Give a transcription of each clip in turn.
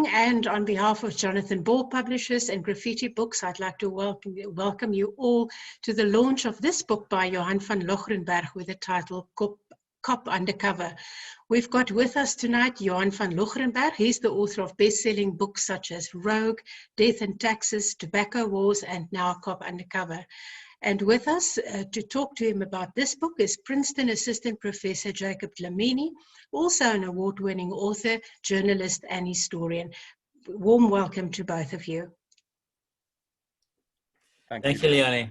evening, and on behalf of Jonathan Ball Publishers and Graffiti Books, I'd like to welcome you all to the launch of this book by Johann van Loggerenberg with the title Cop Undercover. We've got with us tonight Johann van Loggerenberg. He's the author of best-selling books such as Rogue, Death and Taxes, Tobacco Wars, and now Cop Undercover. And with us to talk to him about this book is Princeton Assistant Professor Jacob Dlamini, also an award-winning author, journalist, and historian. Warm welcome to both of you. Thank you, Leonie.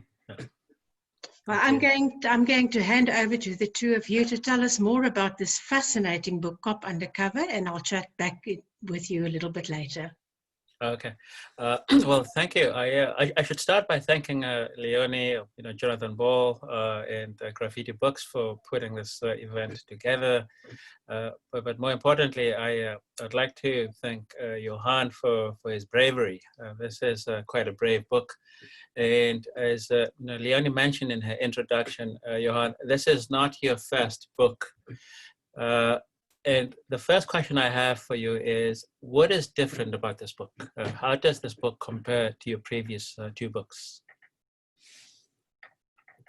Well, I'm going to hand over to the two of you to tell us more about this fascinating book, Cop Undercover, and I'll chat back with you a little bit later. Okay. Well, thank you. I should start by thanking Leonie, Jonathan Ball, and Graffiti Books for putting this event together. But more importantly, I'd like to thank Johann for his bravery. This is quite a brave book. And as Leonie mentioned in her introduction, Johann, this is not your first book. And the first question I have for you is, what is different about this book? How does this book compare to your previous two books?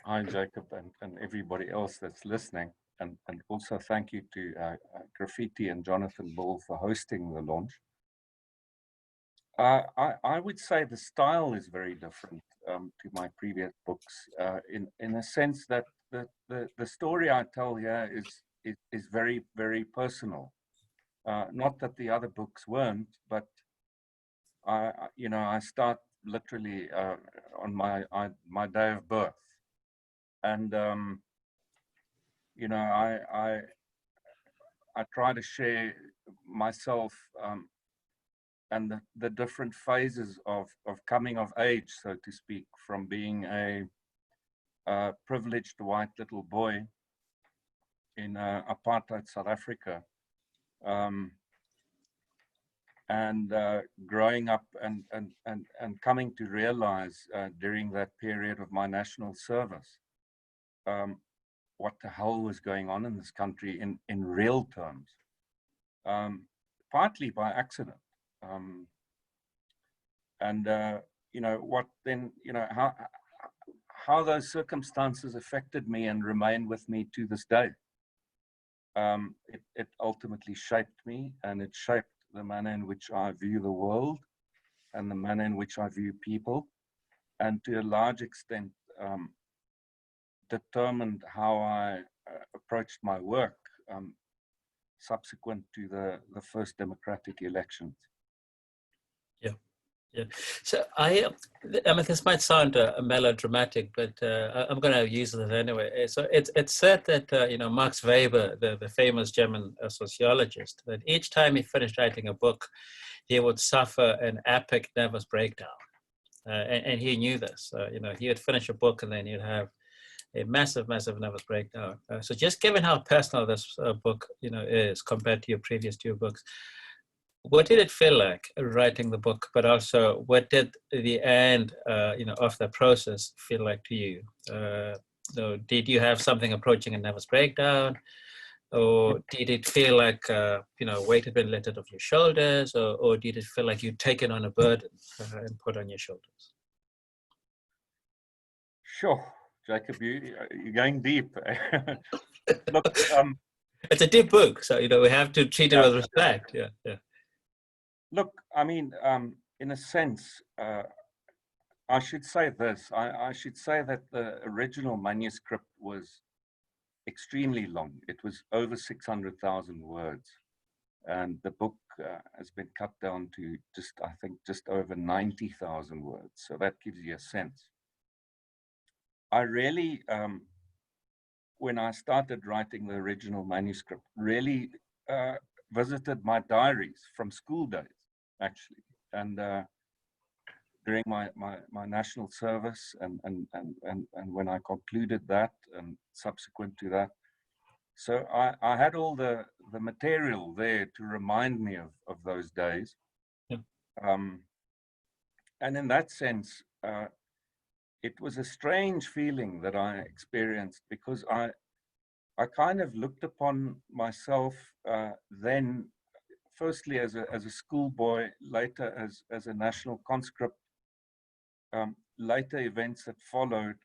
Hi, Jacob, and everybody else that's listening. And also thank you to Graffiti and Jonathan Ball for hosting the launch. I would say the style is very different to my previous books in a sense that the story I tell here is very, very personal. Not that the other books weren't, but I start literally on my day of birth, and I try to share myself and the different phases of coming of age, so to speak, from being a privileged white little boy in apartheid South Africa, and growing up and coming to realize during that period of my national service what the hell was going on in this country in real terms, partly by accident, how those circumstances affected me and remain with me to this day. It ultimately shaped me, and it shaped the manner in which I view the world and the manner in which I view people, and to a large extent determined how I approached my work subsequent to the first democratic elections. Yeah. So I mean, this might sound melodramatic, but I'm going to use it anyway. So it's said that Max Weber, the famous German sociologist, that each time he finished writing a book, he would suffer an epic nervous breakdown, and he knew this. He would finish a book and then he'd have a massive nervous breakdown. So just given how personal this book is compared to your previous two books, what did it feel like writing the book, but also what did the end of the process feel like to you? So did you have something approaching a nervous breakdown, or did it feel like weight had been lifted off your shoulders, or did it feel like you'd taken on a burden and put on your shoulders? Sure, Jacob, you're going deep. Look, it's a deep book, so we have to treat it with respect. Yeah. Look, I mean, in a sense, I should say this. I should say that the original manuscript was extremely long. It was over 600,000 words. And the book has been cut down to just over 90,000 words. So that gives you a sense. I really, when I started writing the original manuscript, really visited my diaries from school days, actually, and during my national service, and when I concluded that, and subsequent to that. So I had all the material there to remind me of those days. Yeah. And in that sense, it was a strange feeling that I experienced, because I kind of looked upon myself then firstly as a schoolboy, later as a national conscript, later events that followed,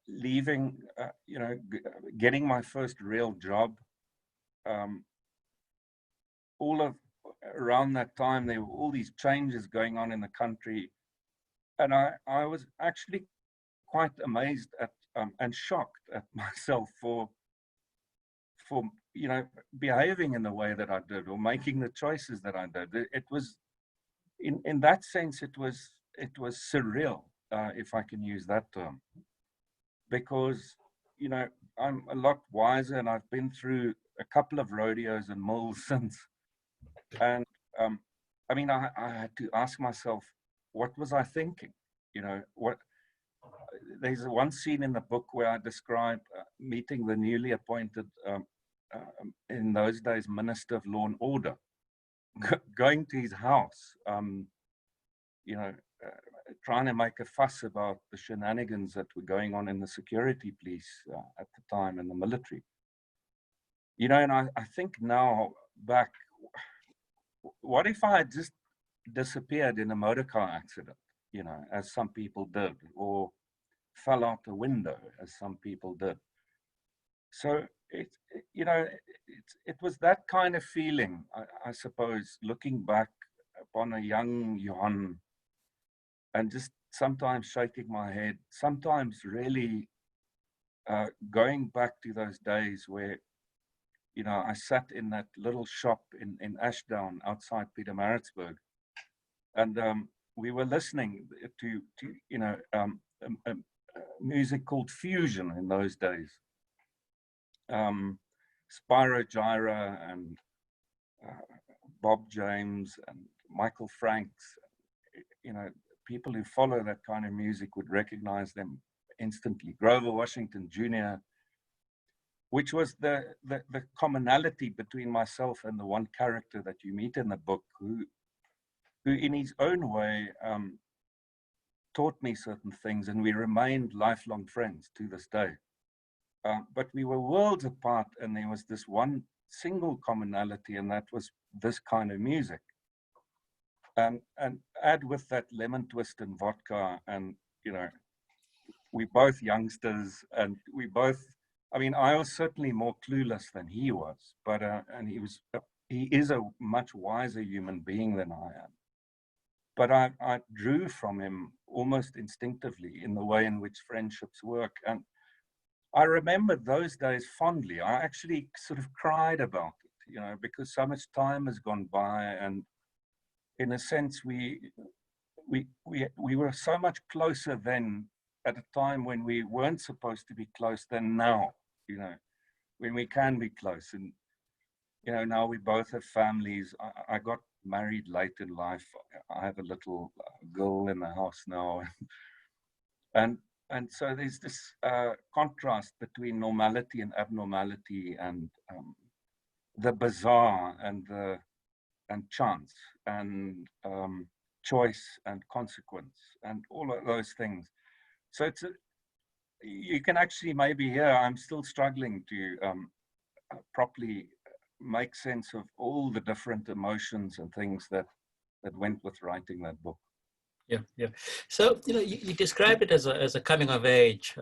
leaving, getting my first real job. All of around that time, there were all these changes going on in the country, and I was actually quite amazed at and shocked at myself for behaving in the way that I did, or making the choices that I did. It was in that sense, it was surreal, if I can use that term, because I'm a lot wiser, and I've been through a couple of rodeos and mills since. And I mean, I had to ask myself, what was I thinking? There's one scene in the book where I describe meeting the newly appointed, in those days, Minister of Law and Order, going to his house, trying to make a fuss about the shenanigans that were going on in the security police at the time, in the military. And I think now back, what if I had just disappeared in a motor car accident, as some people did, or fell out the window, as some people did? So it was that kind of feeling, I suppose, looking back upon a young Johann, and just sometimes shaking my head, sometimes really going back to those days where, I sat in that little shop in Ashdown outside Pietermaritzburg, and we were listening to music called fusion in those days. Spyro Gyra and Bob James and Michael Franks, people who follow that kind of music would recognize them instantly. Grover Washington Jr., which was the commonality between myself and the one character that you meet in the book, who in his own way taught me certain things, and we remained lifelong friends to this day. But we were worlds apart, and there was this one single commonality, and that was this kind of music. And add with that lemon twist and vodka, and we both youngsters, and we both, I was certainly more clueless than he was, but and he is a much wiser human being than I am. But I drew from him almost instinctively in the way in which friendships work. And I remember those days fondly. I actually sort of cried about it, because so much time has gone by, and in a sense, we were so much closer then, at a time when we weren't supposed to be close, than now, when we can be close. And, now we both have families. I got married late in life. I have a little girl in the house now. And so there's this contrast between normality and abnormality, and the bizarre and chance, and choice and consequence, and all of those things. So you can actually maybe hear I'm still struggling to properly make sense of all the different emotions and things that went with writing that book. Yeah. So you described it as a coming of age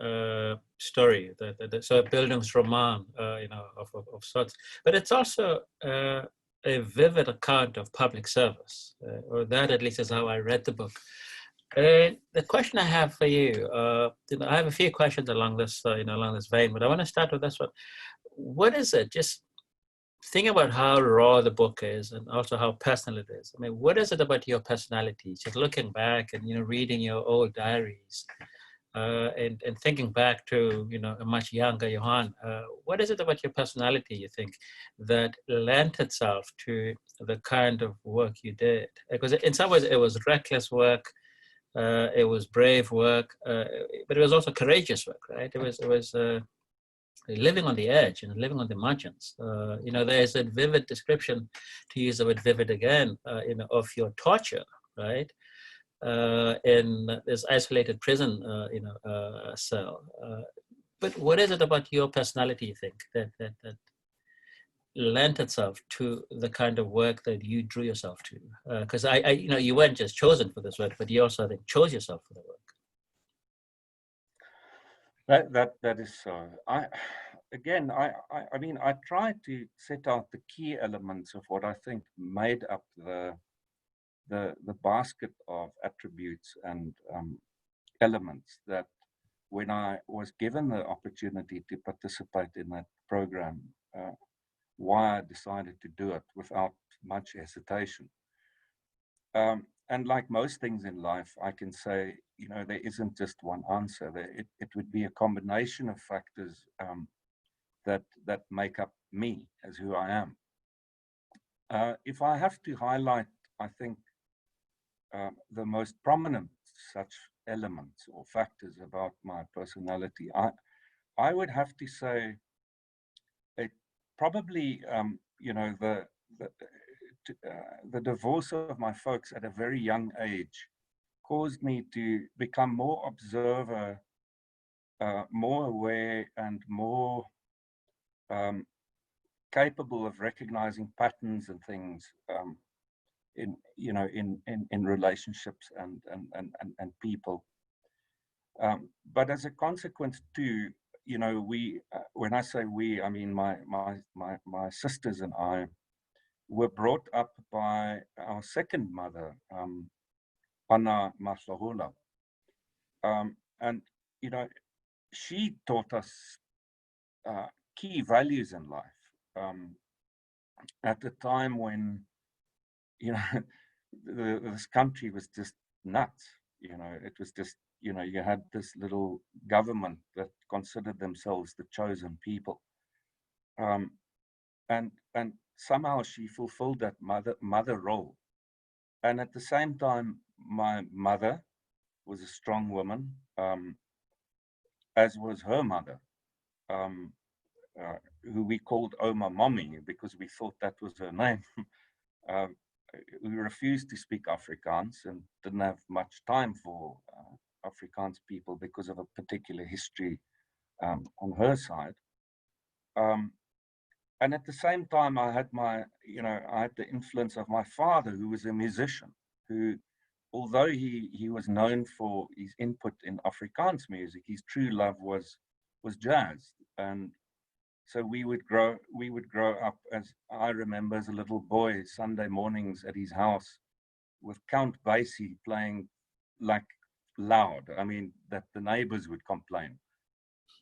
story, so a Bildungsroman, of sorts. But it's also a vivid account of public service, or that at least is how I read the book. The question I have for you, I have a few questions along this, along this vein, but I want to start with this one. What is it? Just think about how raw the book is, and also how personal it is. What is it about your personality? Just looking back and reading your old diaries, and thinking back to a much younger Johann. What is it about your personality, you think, that lent itself to the kind of work you did? Because in some ways it was reckless work. It was brave work, but it was also courageous work, right? It was living on the edge and living on the margins. There's a vivid description, to use the word vivid again, of your torture, right? In this isolated prison, cell. But what is it about your personality, you think, that lent itself to the kind of work that you drew yourself to? Because you know, you weren't just chosen for this work, but you also, I think, chose yourself for the work. That is so. I mean, I tried to set out the key elements of what I think made up the basket of attributes and elements that, when I was given the opportunity to participate in that program, why I decided to do it without much hesitation. And like most things in life, I can say, you know, there isn't just one answer. It would be a combination of factors that make up me as who I am. If I have to highlight, I think, the most prominent such elements or factors about my personality, I would have to say it probably, you know, the divorce of my folks at a very young age caused me to become more observer, more aware, and more capable of recognizing patterns and things in, you know, in relationships and people. But as a consequence too, you know, we, when I say we, I mean my sisters and I were brought up by our second mother, Anna Maslahula. And, you know, she taught us key values in life at a time when, you know, this country was just nuts. You know, it was just, you know, you had this little government that considered themselves the chosen people. And somehow she fulfilled that mother role. And at the same time, my mother was a strong woman, as was her mother, who we called Oma Mommy because we thought that was her name. We refused to speak Afrikaans and didn't have much time for Afrikaans people because of a particular history on her side. And at the same time, I had I had the influence of my father, who was a musician, who, although he was known for his input in Afrikaans music, his true love was jazz. And so we would grow up, as I remember as a little boy, Sunday mornings at his house with Count Basie playing like loud. I mean, that the neighbors would complain.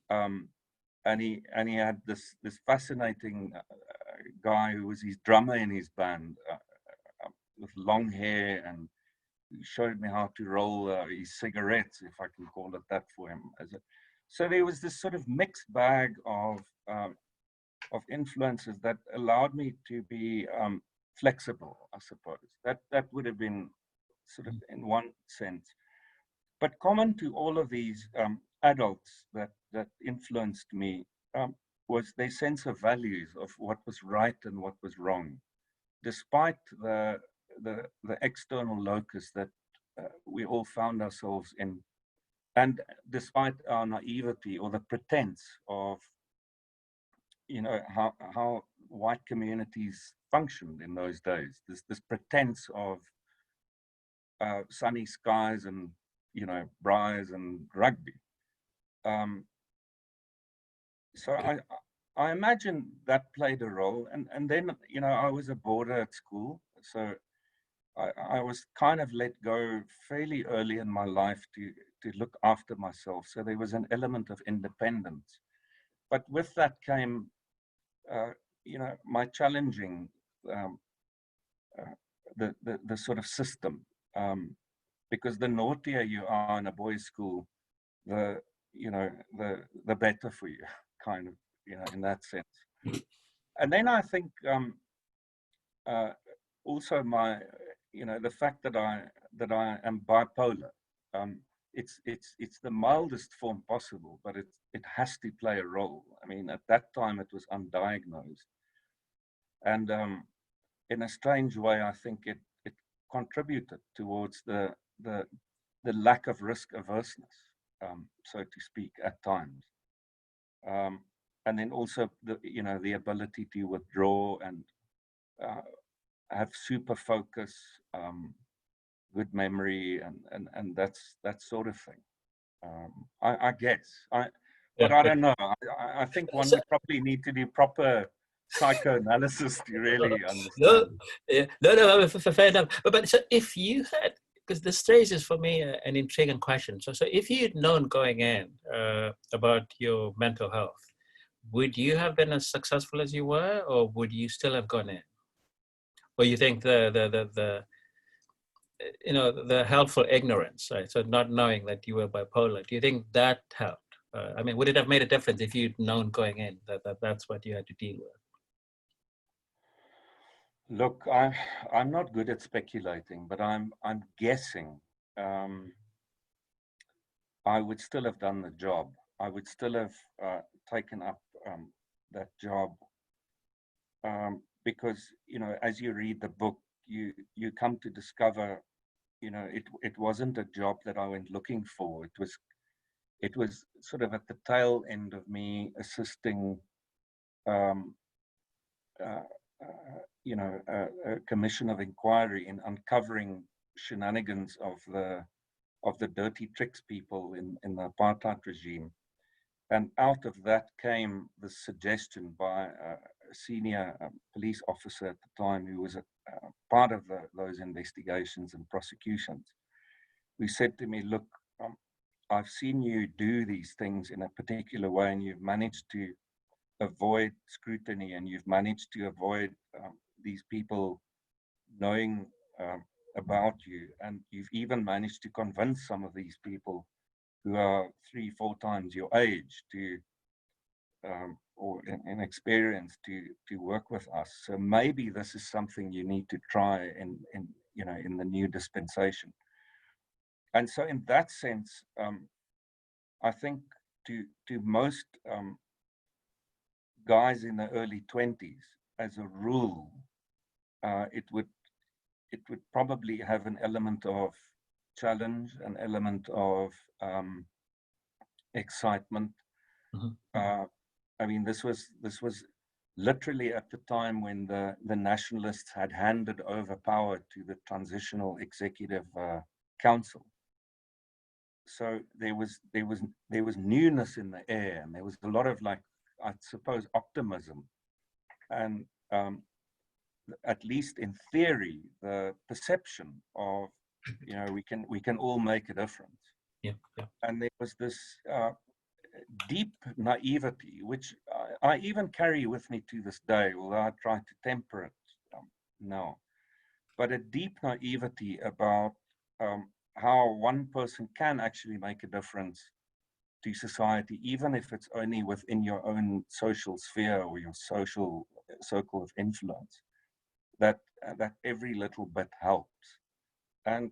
And he had this fascinating guy who was his drummer in his band, with long hair, and he showed me how to roll his cigarettes, if I can call it that, for him. So there was this sort of mixed bag of influences that allowed me to be flexible, I suppose. That would have been sort of in one sense. But common to all of these adults that influenced me was their sense of values, of what was right and what was wrong, despite the external locus that we all found ourselves in, and despite our naivety or the pretense of, you know, how white communities functioned in those days. This pretense of sunny skies and, you know, braais and rugby. So I imagine that played a role. And then, you know, I was a boarder at school. So I was kind of let go fairly early in my life to look after myself. So there was an element of independence. But with that came, you know, my challenging the sort of system. Because the naughtier you are in a boys' school, the better for you, kind of, you know, in that sense. And then I think also my, you know, the fact that I am bipolar. It's the mildest form possible, but it has to play a role. I mean, at that time it was undiagnosed, and in a strange way, I think it contributed towards the lack of risk averseness, so to speak, at times. and then also the ability to withdraw and have super focus, good memory, and that sort of thing. I guess but I don't know. I think one would probably need to do proper psychoanalysis to really understand. No, fair enough. But so if you had, because this raises for me an intriguing question. So if you'd known going in about your mental health, would you have been as successful as you were, or would you still have gone in? Or you think the helpful ignorance, right? So not knowing that you were bipolar, do you think that helped? I mean, would it have made a difference if you'd known going in that's what you had to deal with? Look, I'm not good at speculating, but I'm guessing I would still have done the job. I would still have taken up that job because as you read the book, you come to discover it wasn't a job that I went looking for. It was sort of at the tail end of me assisting a commission of inquiry in uncovering shenanigans of the dirty tricks people in the apartheid regime. And out of that came the suggestion by a senior police officer at the time who was a part of those investigations and prosecutions, who said to me, look, I've seen you do these things in a particular way, and you've managed to avoid scrutiny, and you've managed to avoid these people knowing about you, and you've even managed to convince some of these people who are 3-4 times your age to or in experience to work with us. So maybe this is something you need to try in the new dispensation. And so in that sense, I think to most guys in the early 20s, as a rule, it would probably have an element of challenge, an element of excitement. Mm-hmm. I mean, this was literally at the time when the nationalists had handed over power to the Transitional Executive Council. So there was newness in the air, and there was a lot of, like, I suppose, optimism, and at least in theory, the perception of we can all make a difference. Yeah. And there was this deep naivety, which I even carry with me to this day, although I try to temper it now. But a deep naivety about how one person can actually make a difference to society, even if it's only within your own social sphere or your social circle of influence, that every little bit helps. And,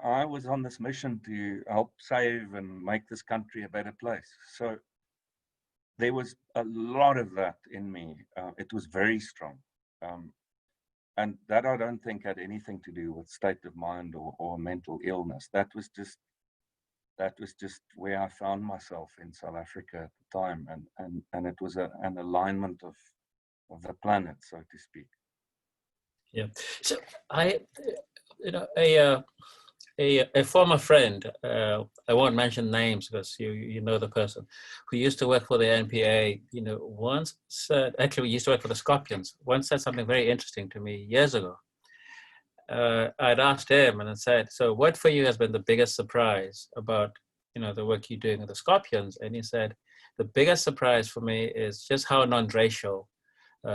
I was on this mission to help save and make this country a better place. So there was a lot of that in me. It was very strong. And that I don't think had anything to do with state of mind or mental illness. That was just where I found myself in South Africa at the time. And it was an alignment of the planet, so to speak. Yeah. So a former friend, I won't mention names because you know the person, who used to work for the NPA, once said, actually used to work for the Scorpions, once said something very interesting to me years ago. I'd asked him and I said, so what for you has been the biggest surprise about, the work you're doing with the Scorpions? And he said, the biggest surprise for me is just how non-racial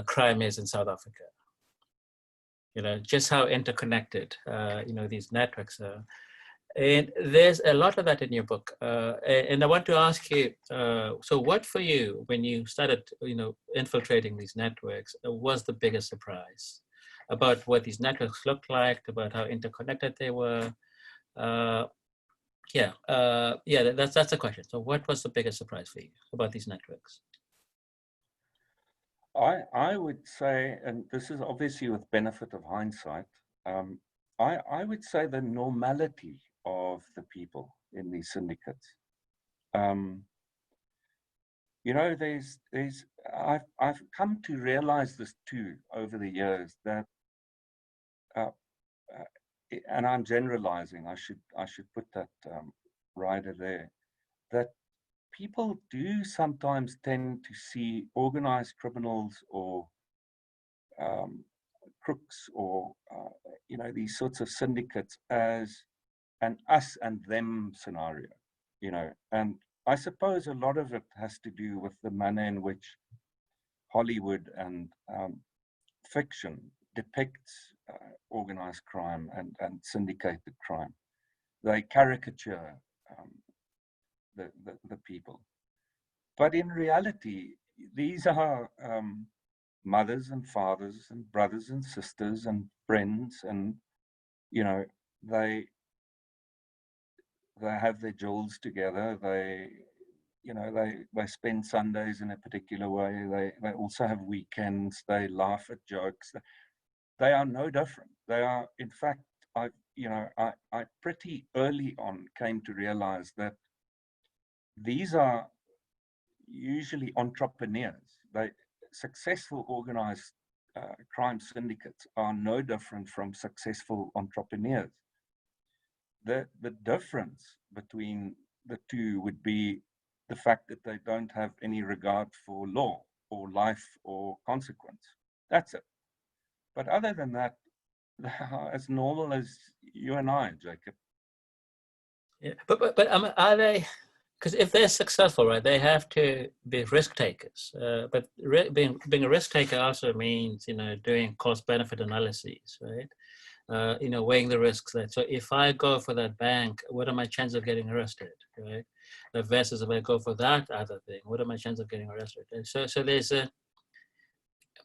crime is in South Africa. Just how interconnected, these networks are. And there's a lot of that in your book. And I want to ask you, so what for you, when you started, infiltrating these networks, was the biggest surprise about what these networks looked like, about how interconnected they were? That's the question. So what was the biggest surprise for you about these networks? I would say, and this is obviously with benefit of hindsight, I would say the normality of the people in these syndicates. You know, I've come to realize this too over the years, that and I'm generalizing, I should put that rider there, that people do sometimes tend to see organized criminals or crooks or you know, these sorts of syndicates as an us and them scenario, you know. And I suppose a lot of it has to do with the manner in which Hollywood and fiction depicts organized crime and syndicated crime. They caricature the people. But in reality, these are mothers and fathers and brothers and sisters and friends, and you know, they have their jewels together. They, you know, they spend Sundays in a particular way. They also have weekends. They laugh at jokes. They are no different. They are, in fact, I pretty early on came to realize that these are usually entrepreneurs. Successful organized crime syndicates are no different from successful entrepreneurs. The difference between the two would be the fact that they don't have any regard for law or life or consequence. That's it. But other than that, they are as normal as you and I, Jacob. Yeah, but are they? Because if they're successful, right, they have to be risk takers. But being a risk taker also means, you know, doing cost-benefit analyses, right? You know, weighing the risks. Right? So if I go for that bank, what are my chances of getting arrested, right? Versus if I go for that other thing, what are my chances of getting arrested? And so there's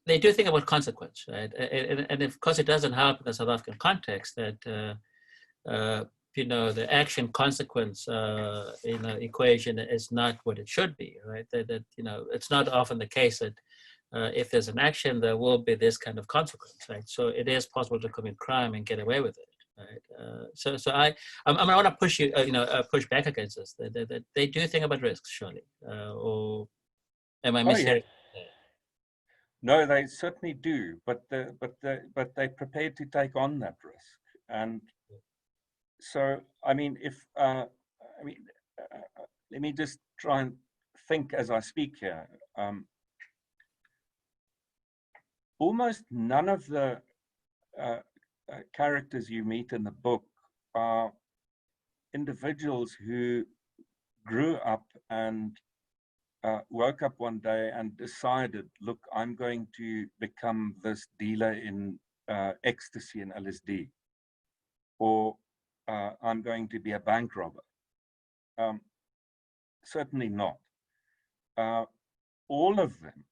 they do think about consequence, right? And of course, it doesn't help in the South African context that you know, the action consequence you know, equation is not what it should be, right? That you know, it's not often the case that if there's an action, there will be this kind of consequence, right? So it is possible to commit crime and get away with it, right? So I want to push you, you know, push back against this. That they do think about risks, surely, or am I mishearing? Oh, yeah. No, they certainly do, but they're prepared to take on that risk. And so, I mean, let me just try and think as I speak here. Almost none of the characters you meet in the book are individuals who grew up and woke up one day and decided, look, I'm going to become this dealer in ecstasy and LSD, or I'm going to be a bank robber. Certainly not. All of them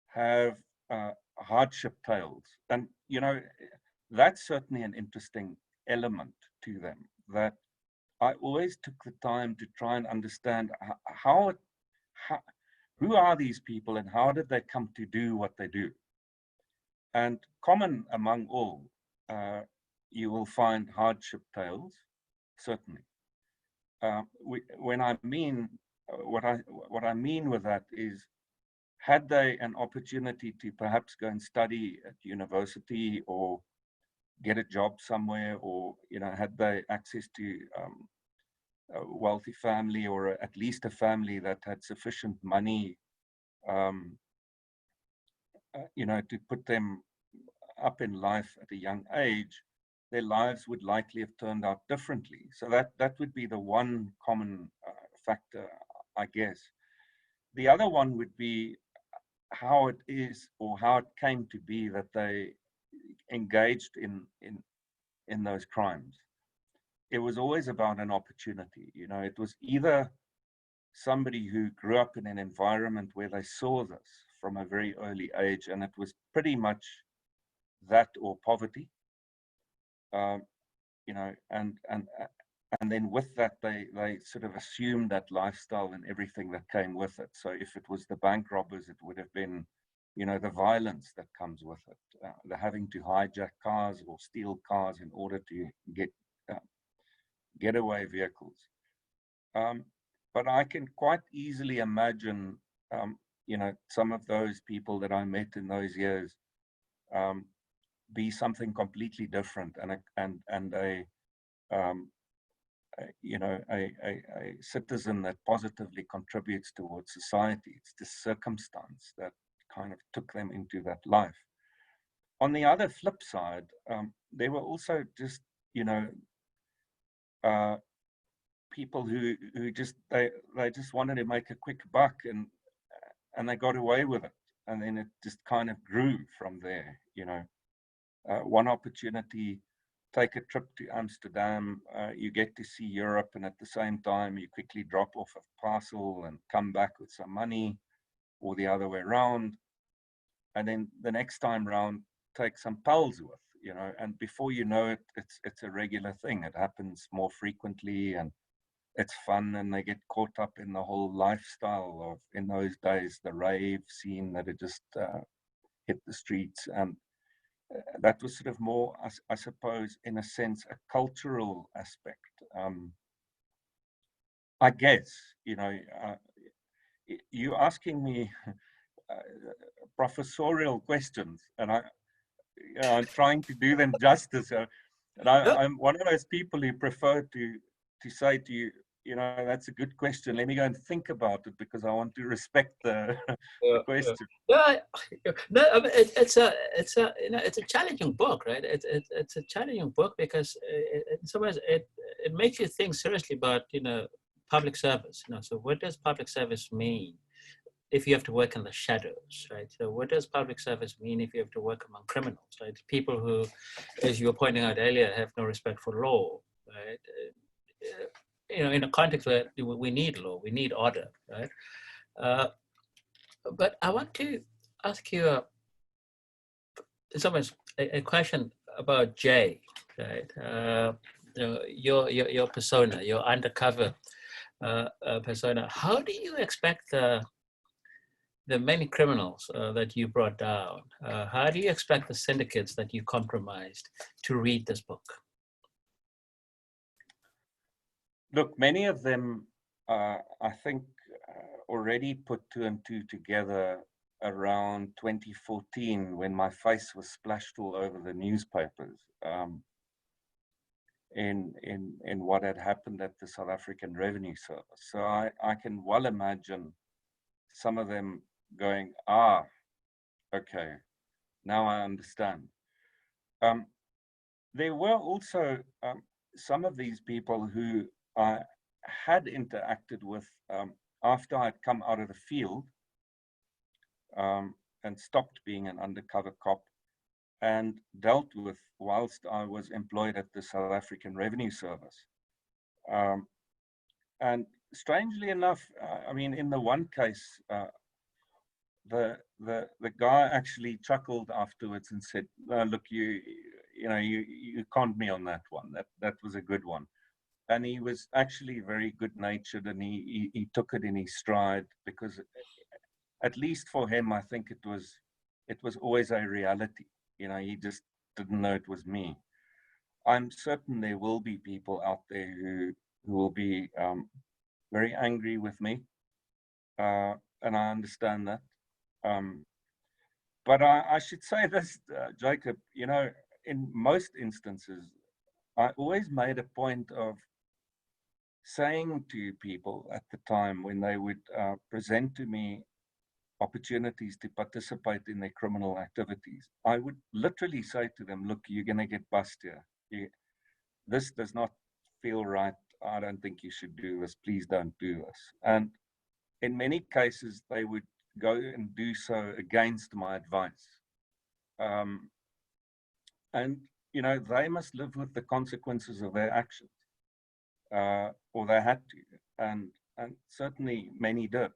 have hardship tales. And, you know, that's certainly an interesting element to them, that I always took the time to try and understand who are these people and how did they come to do what they do? And common among all, you will find hardship tales, certainly. When I mean, what I mean with that is, had they an opportunity to perhaps go and study at university or get a job somewhere, or, you know, had they access to a wealthy family, or at least a family that had sufficient money, you know, to put them up in life at a young age, their lives would likely have turned out differently. So that would be the one common factor, I guess. The other one would be how it is, or how it came to be, that they engaged in those crimes. It was always about an opportunity. You know, it was either somebody who grew up in an environment where they saw this from a very early age, and it was pretty much that or poverty. You know, and then with that, they sort of assumed that lifestyle and everything that came with it. So if it was the bank robbers, it would have been, you know, the violence that comes with it, the having to hijack cars or steal cars in order to get getaway vehicles. But I can quite easily imagine you know, some of those people that I met in those years be something completely different, and you know, a citizen that positively contributes towards society. It's the circumstance that kind of took them into that life. On the other flip side, there were also just, you know, people who just they just wanted to make a quick buck, and they got away with it, and then it just kind of grew from there. You know, one opportunity, take a trip to Amsterdam, you get to see Europe, and at the same time you quickly drop off a parcel and come back with some money, or the other way around, and then the next time round take some pals with, you know, and before you know it, it's a regular thing. It happens more frequently, and it's fun, and they get caught up in the whole lifestyle of, in those days, the rave scene that had just hit the streets. And that was sort of more, I suppose, in a sense, a cultural aspect. I guess, you know, you asking me professorial questions, and I'm trying to do them justice. And I'm one of those people who prefer to say to you, you know, that's a good question. Let me go and think about it, because I want to respect the question. Yeah, no, I mean, it's a you know, it's a challenging book, right? It's a challenging book because in some ways it makes you think seriously about, you know, public service. You know, so what does public service mean if you have to work in the shadows, right? So what does public service mean if you have to work among criminals, right? People who, as you were pointing out earlier, have no respect for law, right? You know, in a context where we need law, we need order, right? But I want to ask you, in some ways, a question about Jay, right? You know, your persona, your undercover persona. How do you expect the many criminals that you brought down? How do you expect the syndicates that you compromised to read this book? Look, many of them, I think, already put two and two together around 2014, when my face was splashed all over the newspapers in what had happened at the South African Revenue Service. So I can well imagine some of them going, okay, now I understand. There were also some of these people who I had interacted with after I'd come out of the field and stopped being an undercover cop, and dealt with whilst I was employed at the South African Revenue Service. And strangely enough, I mean, in the one case, the guy actually chuckled afterwards and said, "Look, you know, you conned me on that one. That was a good one." And he was actually very good-natured, and he took it in his stride, because at least for him, I think it was always a reality. You know, he just didn't know it was me. I'm certain there will be people out there who will be very angry with me, and I understand that. But I should say this, Jacob, you know, in most instances, I always made a point of saying to people at the time, when they would present to me opportunities to participate in their criminal activities, I would literally say to them, "Look, you're going to get busted here. This does not feel right. I don't think you should do this. Please don't do this." And in many cases, they would go and do so against my advice. And, you know, they must live with the consequences of their actions, or they had to. And certainly many did.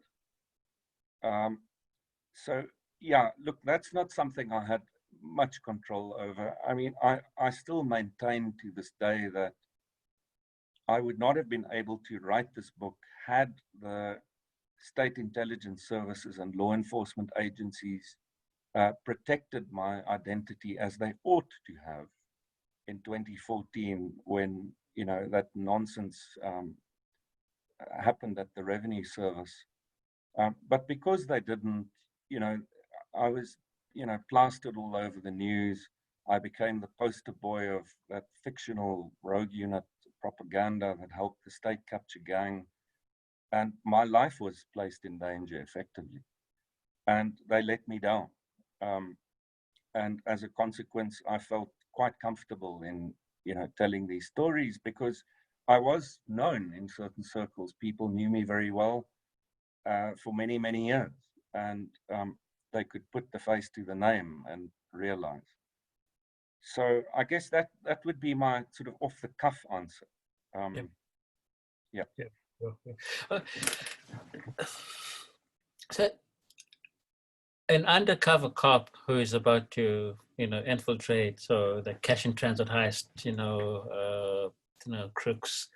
So, yeah, look, that's not something I had much control over. I mean, I still maintain to this day that I would not have been able to write this book had the state intelligence services and law enforcement agencies protected my identity as they ought to have in 2014, when, you know, that nonsense happened at the Revenue Service. But because they didn't, I was, plastered all over the news. I became the poster boy of that fictional rogue unit propaganda that helped the state capture gang. And my life was placed in danger effectively. And they let me down. And as a consequence, I felt quite comfortable in, telling these stories because I was known in certain circles. People knew me very well for many, many years. And they could put the face to the name and realize. So I guess that would be my sort of off-the-cuff answer. Yeah. So an undercover cop who is about to, infiltrate, so the cash in transit heist, crooks,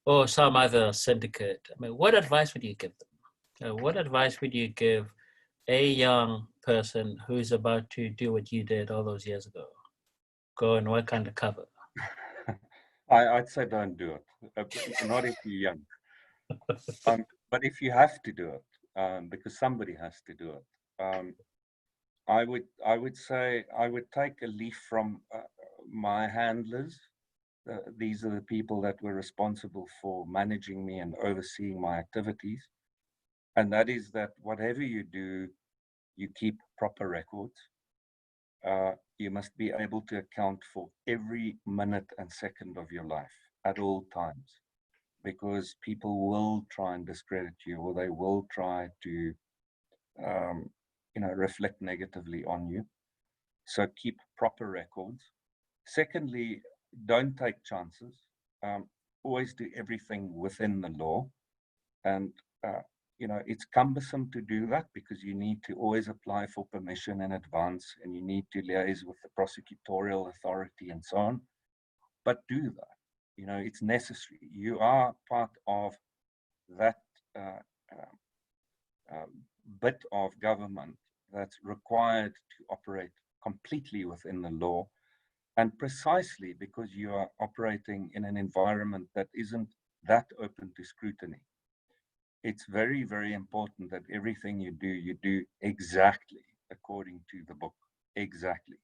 or some other syndicate. I mean, what advice would you give them? What advice would you give a young person who's about to do what you did all those years ago? Go and work undercover. I'd say don't do it. Not if you're young. But if you have to do it, because somebody has to do it, I would say I would take a leaf from my handlers. These are the people that were responsible for managing me and overseeing my activities. And that is that whatever you do, you keep proper records. You must be able to account for every minute and second of your life at all times, because people will try and discredit you, or they will try to, reflect negatively on you. So keep proper records. Secondly, don't take chances. Always do everything within the law. And, it's cumbersome to do that because you need to always apply for permission in advance and you need to liaise with the prosecutorial authority and so on. But do that. It's necessary. You are part of that bit of government that's required to operate completely within the law. And precisely because you are operating in an environment that isn't that open to scrutiny, it's very, very important that everything you do exactly according to the book, exactly.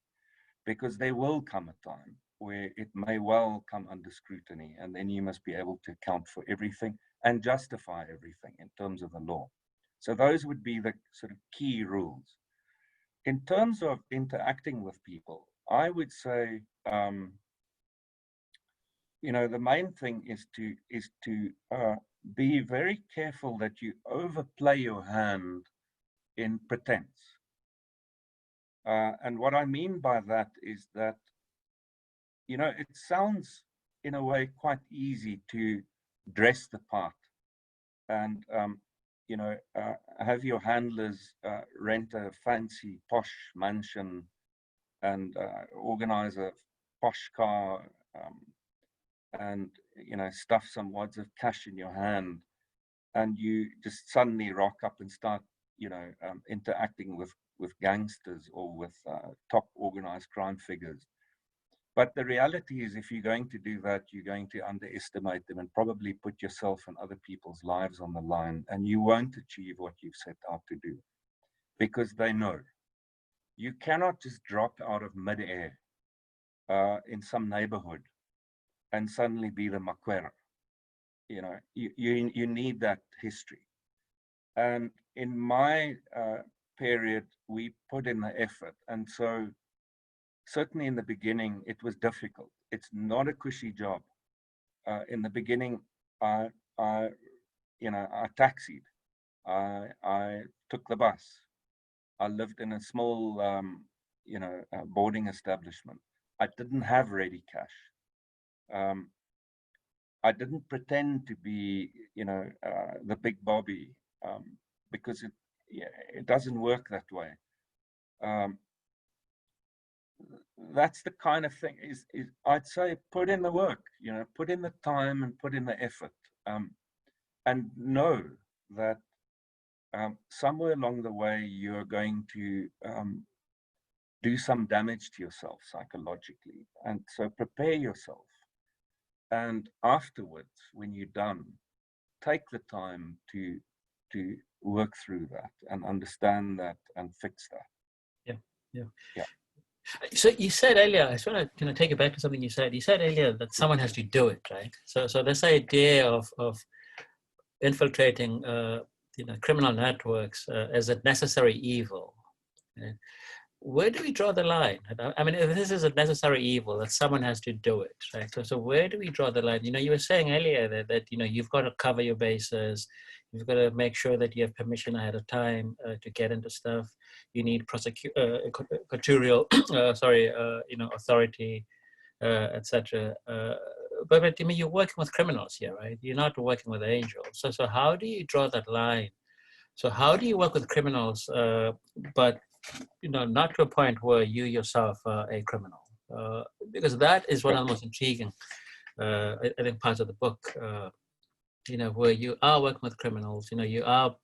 Because there will come a time where it may well come under scrutiny, and then you must be able to account for everything and justify everything in terms of the law. So those would be the sort of key rules. In terms of interacting with people, I would say, the main thing is to be very careful that you overplay your hand in pretense. And what I mean by that is that, it sounds in a way quite easy to dress the part and, have your handlers rent a fancy posh mansion and organize a posh car and, stuff some wads of cash in your hand, and you just suddenly rock up and start, interacting with gangsters or with top organized crime figures. But the reality is, if you're going to do that, you're going to underestimate them and probably put yourself and other people's lives on the line, and you won't achieve what you've set out to do, because they know. You cannot just drop out of midair in some neighborhood and suddenly be the makwera. You need that history. And in my period, we put in the effort. And so certainly in the beginning, it was difficult. It's not a cushy job. In the beginning, I taxied. I took the bus. I lived in a small, boarding establishment. I didn't have ready cash. I didn't pretend to be, the big Bobby, because it doesn't work that way. That's the kind of thing is I'd say put in the work, put in the time and put in the effort, and know that somewhere along the way you're going to do some damage to yourself psychologically, and so prepare yourself. And afterwards, when you're done, take the time to to work through that and understand that and fix that. Yeah. So you said earlier, I just want to take it back to something you said. You said earlier that someone has to do it, right? So this idea of infiltrating, criminal networks as a necessary evil. Right? Where do we draw the line? I mean, if this is a necessary evil, that someone has to do it, right? So where do we draw the line? You were saying earlier that you've got to cover your bases. You've got to make sure that you have permission ahead of time to get into stuff. You need prosecutorial, authority, etc. But I mean, you're working with criminals here, right? You're not working with angels. So how do you draw that line? So how do you work with criminals, but not to a point where you yourself are a criminal? Because that is one of the most intriguing, I think, parts of the book. Where you are working with criminals, you are,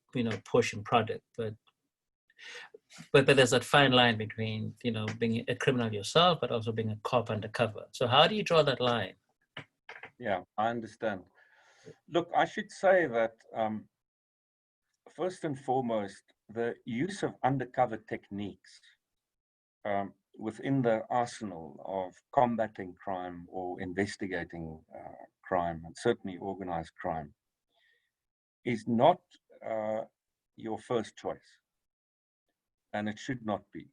pushing product, but there's that fine line between, being a criminal yourself, but also being a cop undercover. So how do you draw that line? Yeah, I understand. Look, I should say that first and foremost, the use of undercover techniques within the arsenal of combating crime or investigating crime, and certainly organized crime, is not your first choice, and it should not be.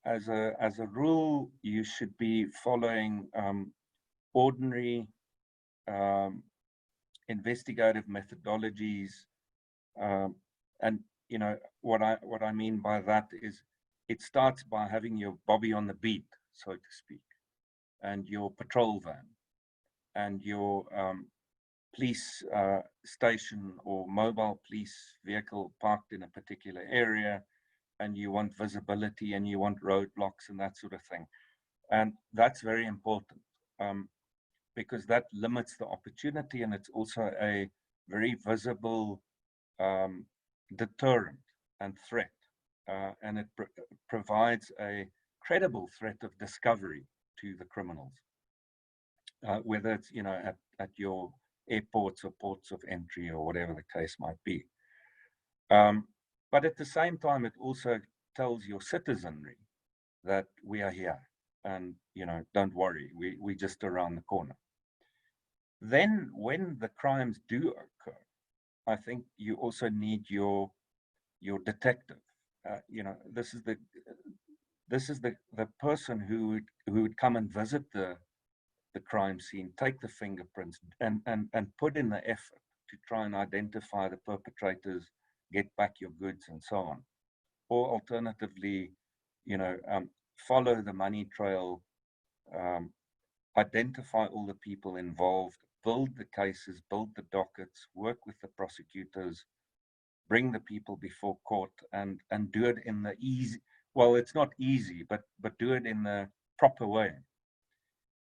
As a rule, you should be following ordinary investigative methodologies, and what I mean by that is it starts by having your bobby on the beat, so to speak, and your patrol van and your police station or mobile police vehicle parked in a particular area, and you want visibility and you want roadblocks and that sort of thing. And that's very important because that limits the opportunity, and it's also a very visible deterrent and threat, and it provides a credible threat of discovery to the criminals, whether it's at your airports or ports of entry or whatever the case might be. But at the same time, it also tells your citizenry that we are here, and don't worry, we just around the corner. Then, when the crimes do occur, I think you also need your detective. This is the person who would come and visit the crime scene, take the fingerprints, and put in the effort to try and identify the perpetrators, get back your goods, and so on. Or alternatively, follow the money trail, identify all the people involved, build the cases, build the dockets, work with the prosecutors, bring the people before court, and do it in the easy, well, it's not easy, but do it in the proper way.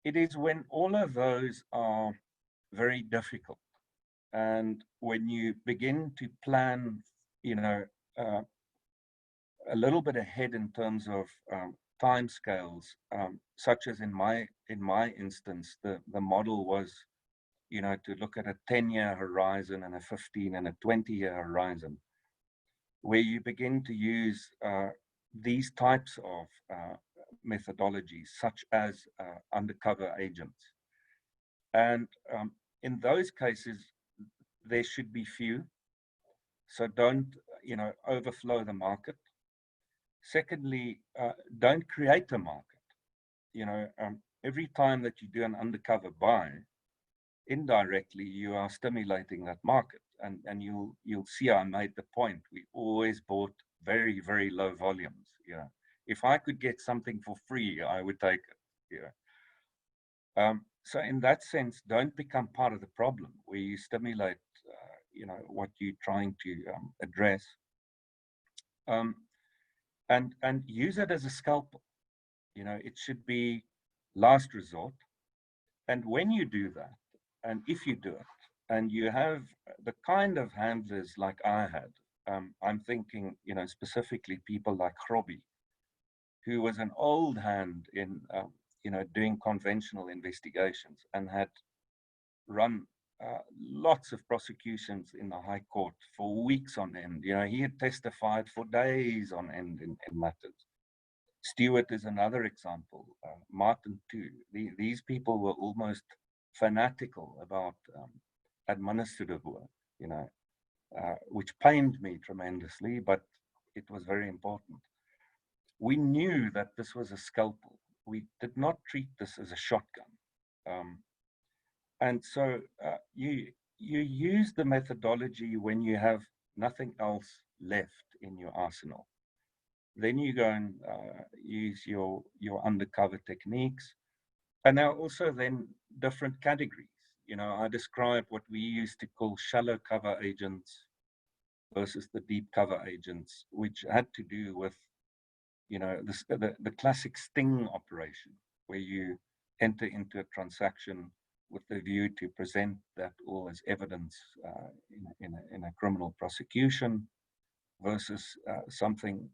It is when all of those are very difficult, and when you begin to plan, a little bit ahead in terms of timescales, such as in my instance, the model was, to look at a 10-year horizon and a 15 and a 20-year horizon, where you begin to use these types of methodologies, such as undercover agents. And in those cases, there should be few. So don't, overflow the market. Secondly, don't create a market. Every time that you do an undercover buy, indirectly you are stimulating that market, and you'll see I made the point. We always bought very, very low volumes. If I could get something for free, I would take it. So in that sense, don't become part of the problem where you stimulate what you're trying to address, and use it as a scalpel. It should be last resort. And when you do that, and if you do it, and you have the kind of handlers like I had, I'm thinking, specifically people like Robbie, who was an old hand in, doing conventional investigations and had run lots of prosecutions in the High Court for weeks on end. You know, he had testified for days on end in matters. Stewart is another example. Martin too. These people were almost fanatical about administrative work, you know, which pained me tremendously, but it was very important. We knew that this was a scalpel. We did not treat this as a shotgun. And so you use the methodology when you have nothing else left in your arsenal. Then you go and use your undercover techniques. And there are also then different categories. You know, I described what we used to call shallow cover agents versus the deep cover agents, which had to do with, you know, the classic sting operation, where you enter into a transaction with the view to present that all as evidence in a criminal prosecution, versus something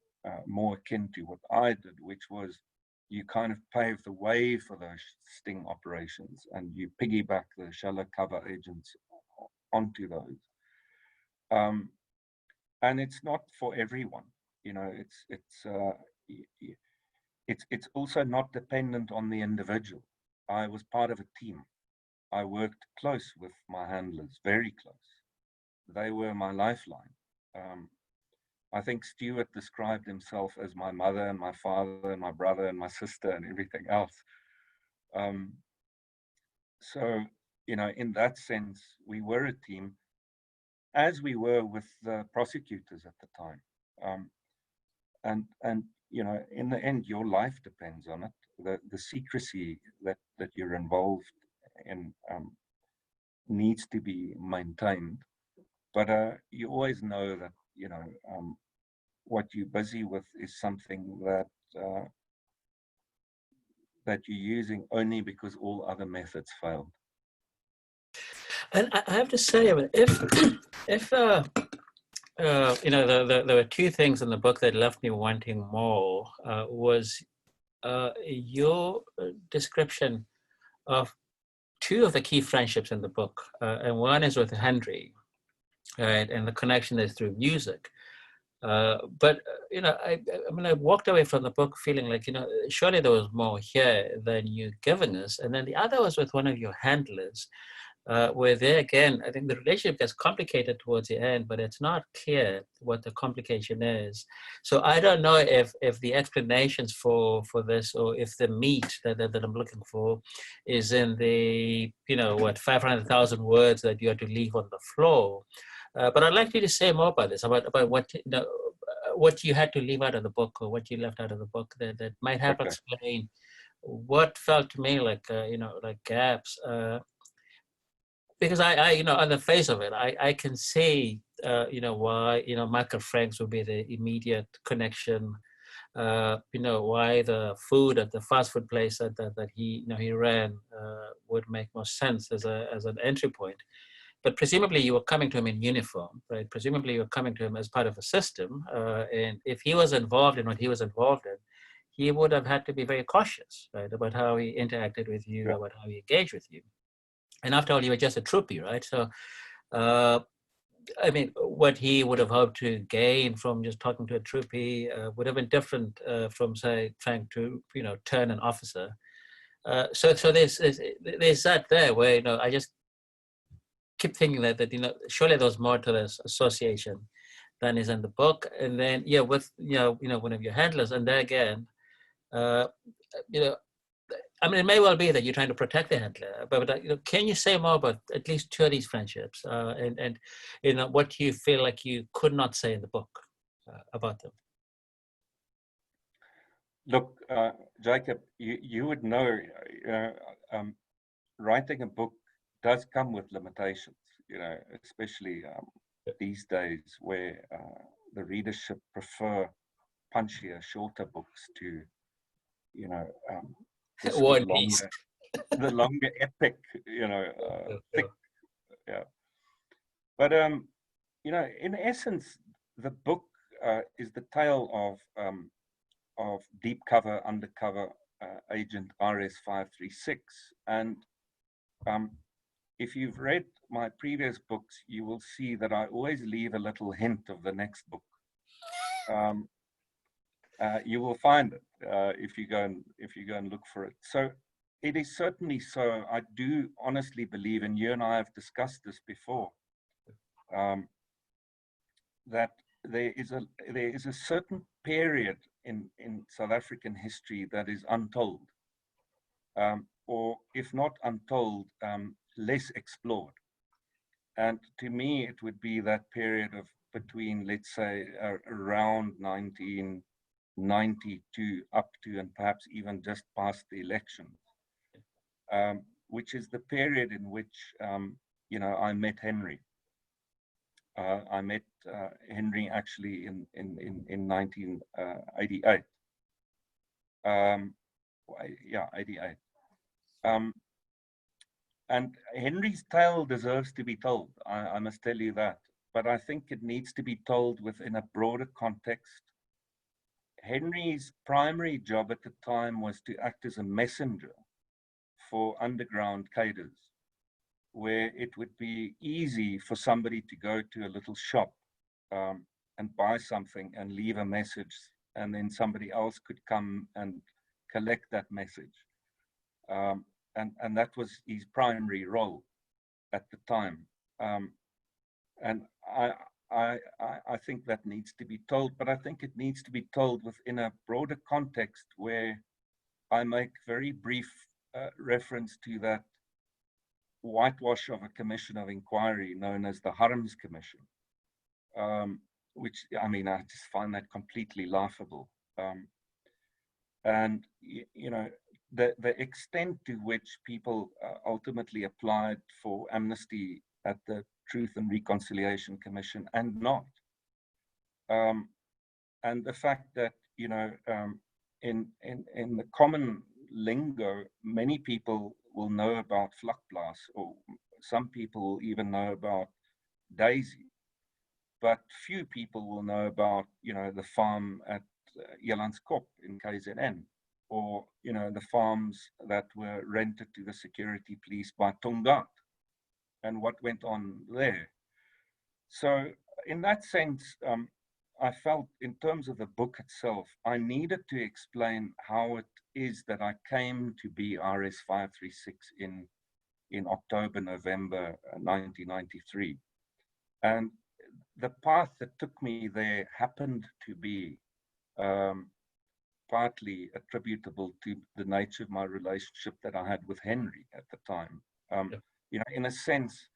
more akin to what I did, which was you kind of pave the way for those sting operations and you piggyback the shallow cover agents onto those. And it's not for everyone, you know. It's also not dependent on the individual. I was part of a team. I worked close with my handlers, very close. They were my lifeline. I think Stewart described himself as my mother and my father and my brother and my sister and everything else. So, you know, in that sense, we were a team, as we were with the prosecutors at the time. And you know, in the end, your life depends on it. The secrecy that you're involved in needs to be maintained. But you always know that, you know, what you're busy with is something that that you're using only because all other methods failed. And I have to say, I mean, if you know, there were two things in the book that left me wanting more. Was your description of two of the key friendships in the book, and one is with Henry, right, and the connection is through music. But you know, I mean, I walked away from the book feeling like, you know, surely there was more here than you giving us. And then the other was with one of your handlers, where there again, I think the relationship gets complicated towards the end, but it's not clear what the complication is. So I don't know if the explanations for this, or if the meat that I'm looking for is in the, you know, what, 500,000 words that you have to leave on the floor. But I'd like you to say more about this, about what, you know, what you had to leave out of the book, or what you left out of the book that might help explain what felt to me like, you know, like gaps. Because I, you know, on the face of it, I can see, you know, why, you know, Michael Franks would be the immediate connection. You know, why the food at the fast food place that he, you know, he ran would make more sense as an entry point. But presumably you were coming to him in uniform, right? Presumably you were coming to him as part of a system. And if he was involved in what he was involved in, he would have had to be very cautious, right, about how he interacted with you, yeah, about how he engaged with you. And after all, you were just a troopie, right? So, I mean, what he would have hoped to gain from just talking to a troopie would have been different from, say, trying to, you know, turn an officer. So there's that there where, you know, I just keep thinking that, you know, surely there's more to this association than is in the book. And then, yeah, with, you know, one of your handlers, and there again, you know, I mean, it may well be that you're trying to protect the handler, but you know, can you say more about at least two of these friendships, and you know, what you feel like you could not say in the book about them? Look, Jacob, you would know, writing a book does come with limitations, you know, especially these days where the readership prefer punchier, shorter books to, you know, the sort of the longer epic, you know, thick, yeah. But you know, in essence, the book is the tale of deep cover, undercover agent RS-536, and if you've read my previous books, you will see that I always leave a little hint of the next book. You will find it if you go and look for it. So it is certainly so. I do honestly believe, and you and I have discussed this before, that there is a certain period in South African history that is untold, or if not untold, less explored. And to me, it would be that period of between, let's say, around 1992 up to and perhaps even just past the elections, which is the period in which, you know, I met Henry. I met Henry actually in 1988. Yeah, 88. And Henry's tale deserves to be told. I must tell you that. But I think it needs to be told within a broader context. Henry's primary job at the time was to act as a messenger for underground cadres, where it would be easy for somebody to go to a little shop and buy something and leave a message, and then somebody else could come and collect that message. And that was his primary role at the time. And I think that needs to be told, but I think it needs to be told within a broader context where I make very brief reference to that whitewash of a commission of inquiry known as the Harms Commission, which, I mean, I just find that completely laughable. And, you know, the extent to which people ultimately applied for amnesty at the Truth and Reconciliation Commission and not. And the fact that, you know, in the common lingo, many people will know about Vlakplaas, or some people will even know about Daisy, but few people will know about, you know, the farm at Elandskop in KZN, or, you know, the farms that were rented to the security police by Tongaat and what went on there. So in that sense, I felt in terms of the book itself, I needed to explain how it is that I came to be RS 536 in October, November 1993. And the path that took me there happened to be partly attributable to the nature of my relationship that I had with Henry at the time. You know, in a sense,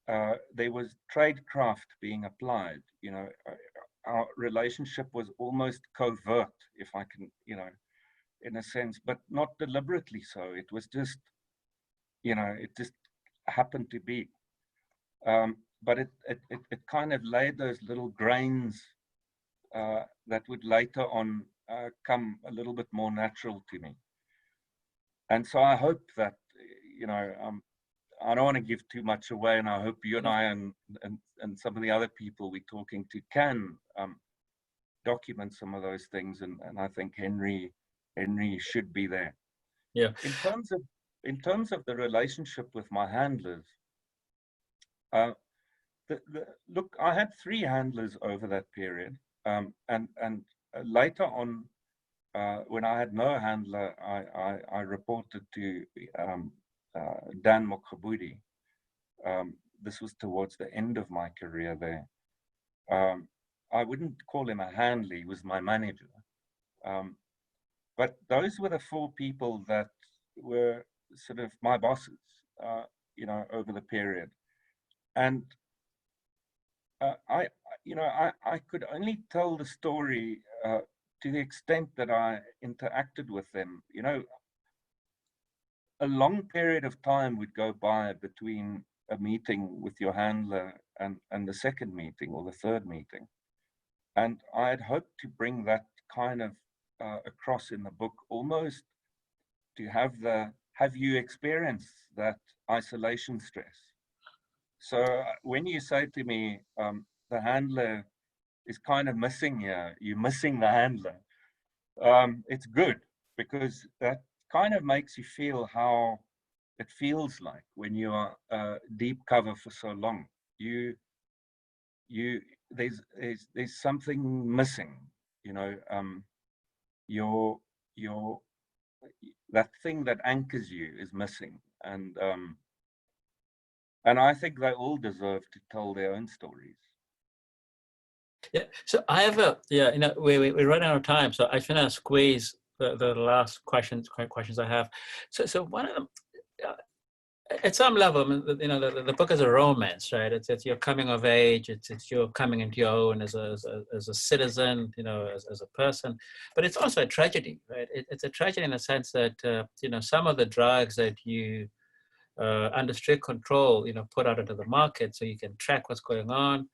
there was tradecraft being applied. You know, our relationship was almost covert, if I can, you know, in a sense, but not deliberately so. It was just, you know, it just happened to be. But it kind of laid those little grains that would later on come a little bit more natural to me. And so I hope that, you know, I don't want to give too much away, and I hope you and I and some of the other people we're talking to can document some of those things, and I think Henry should be there. Yeah. In terms of the relationship with my handlers, look, I had 3 handlers over that period, and later on, when I had no handler, I reported to Dan Mokgabudi. This was towards the end of my career there. I wouldn't call him a handler, he was my manager. But those were the 4 people that were sort of my bosses, you know, over the period. And I could only tell the story to the extent that I interacted with them. You know, a long period of time would go by between a meeting with your handler and the second meeting or the third meeting. And I had hoped to bring that kind of across in the book, almost to have you experienced that isolation stress. So when you say to me, the handler is kind of missing here, you're missing the handler, it's good, because that kind of makes you feel how it feels like when you are deep cover for so long. There's something missing, you know. Your that thing that anchors you is missing, and I think they all deserve to tell their own stories. Yeah. So I have you know, we're running out of time, so I just want to squeeze the last questions I have. So one of them, at some level, I mean, you know, the book is a romance, right? It's your coming of age. It's your coming into your own as a citizen, you know, as a person. But it's also a tragedy, right? It's a tragedy in the sense that you know, some of the drugs that you under strict control, you know, put out into the market so you can track what's going on,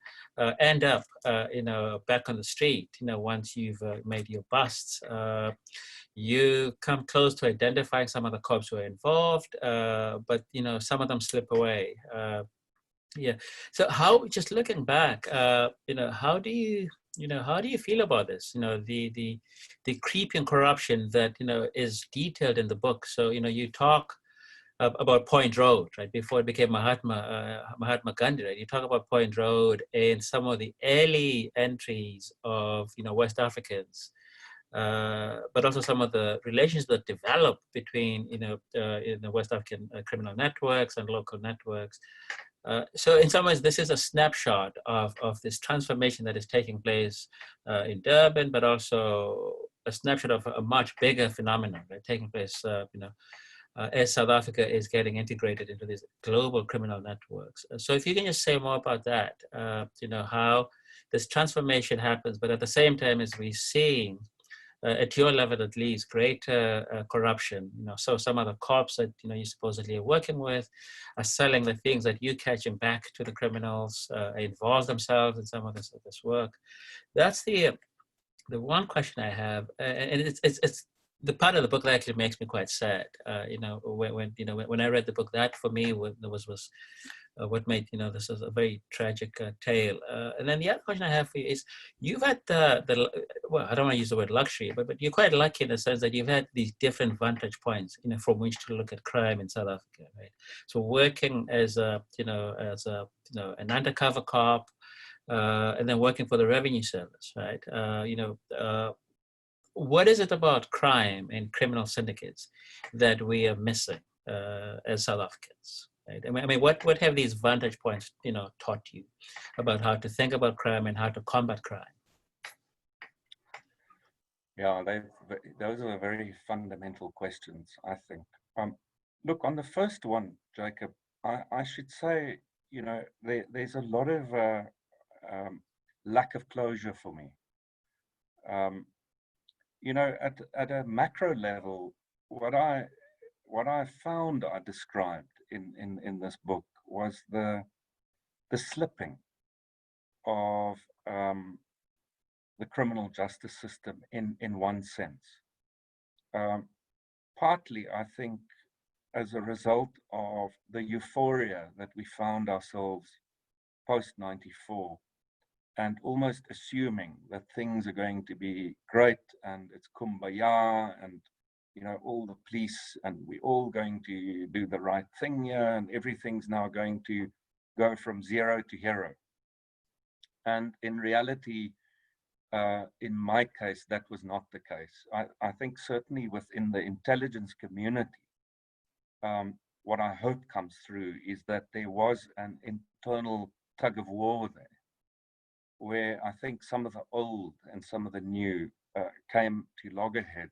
end up, you know, back on the street, you know, once you've made your busts. You come close to identifying some of the cops who are involved, but, you know, some of them slip away. Yeah. So how, just looking back, you know, how do you feel about this? You know, the creeping corruption that, you know, is detailed in the book. So, you know, you talk about Point Road, right? Before it became Mahatma Gandhi, right? You talk about Point Road and some of the early entries of, you know, West Africans, but also some of the relations that developed between, you know, West African criminal networks and local networks. So in some ways, this is a snapshot of this transformation that is taking place in Durban, but also a snapshot of a much bigger phenomenon, right, taking place, you know, as South Africa is getting integrated into these global criminal networks. So if you can just say more about that, you know, how this transformation happens, but at the same time as we're seeing, at your level at least, greater corruption. You know, so some of the cops that, you know, you supposedly are working with are selling the things that you catching back to the criminals, involve themselves in some of this work. That's the one question I have, and it's the part of the book that actually makes me quite sad. You know, when I read the book, that for me was what made, you know, this is a very tragic tale. And then the other question I have for you is, you've had the well, I don't want to use the word luxury, but you're quite lucky in the sense that you've had these different vantage points, you know, from which to look at crime in South Africa, right? So working as a, you know, an undercover cop, and then working for the revenue service, right? You know, what is it about crime and criminal syndicates that we are missing as South Africans? Right? I mean, what have these vantage points, you know, taught you about how to think about crime and how to combat crime? Yeah, those are very fundamental questions, I think. Look, on the first one, Jacob, I should say, you know, there's a lot of lack of closure for me. You know, at a macro level, what I found I described in this book was the slipping of the criminal justice system in one sense. Partly, I think, as a result of the euphoria that we found ourselves post 94, and almost assuming that things are going to be great and it's kumbaya and, you know, all the police and we're all going to do the right thing here and everything's now going to go from zero to hero. And in reality, in my case, that was not the case. I think certainly within the intelligence community, what I hope comes through is that there was an internal tug of war there, where I think some of the old and some of the new came to loggerheads.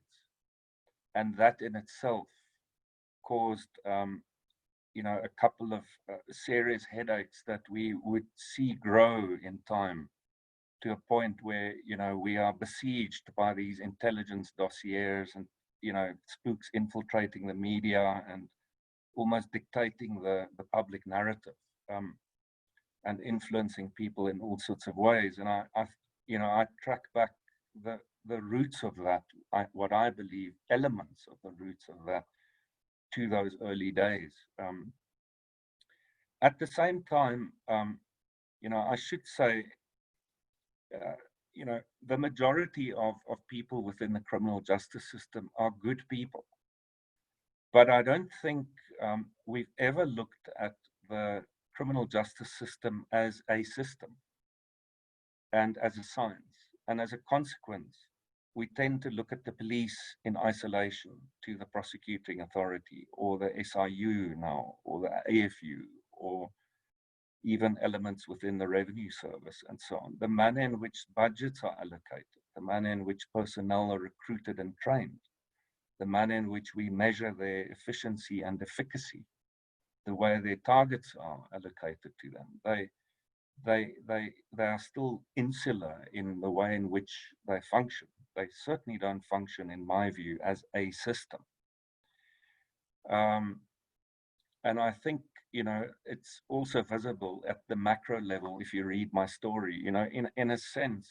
And that in itself caused, you know, a couple of serious headaches that we would see grow in time to a point where, you know, we are besieged by these intelligence dossiers and, you know, spooks infiltrating the media and almost dictating the public narrative. And influencing people in all sorts of ways. And I track back the roots of that, what I believe elements of the roots of that, to those early days. At the same time, you know, I should say, you know, the majority of people within the criminal justice system are good people. But I don't think we've ever looked at the criminal justice system as a system and as a science. And as a consequence, we tend to look at the police in isolation to the prosecuting authority or the SIU now, or the AFU, or even elements within the revenue service and so on. The manner in which budgets are allocated, the manner in which personnel are recruited and trained, the manner in which we measure their efficiency and efficacy, the way their targets are allocated to them. They are still insular in the way in which they function. They certainly don't function, in my view, as a system. And I think, you know, it's also visible at the macro level if you read my story. You know, in a sense,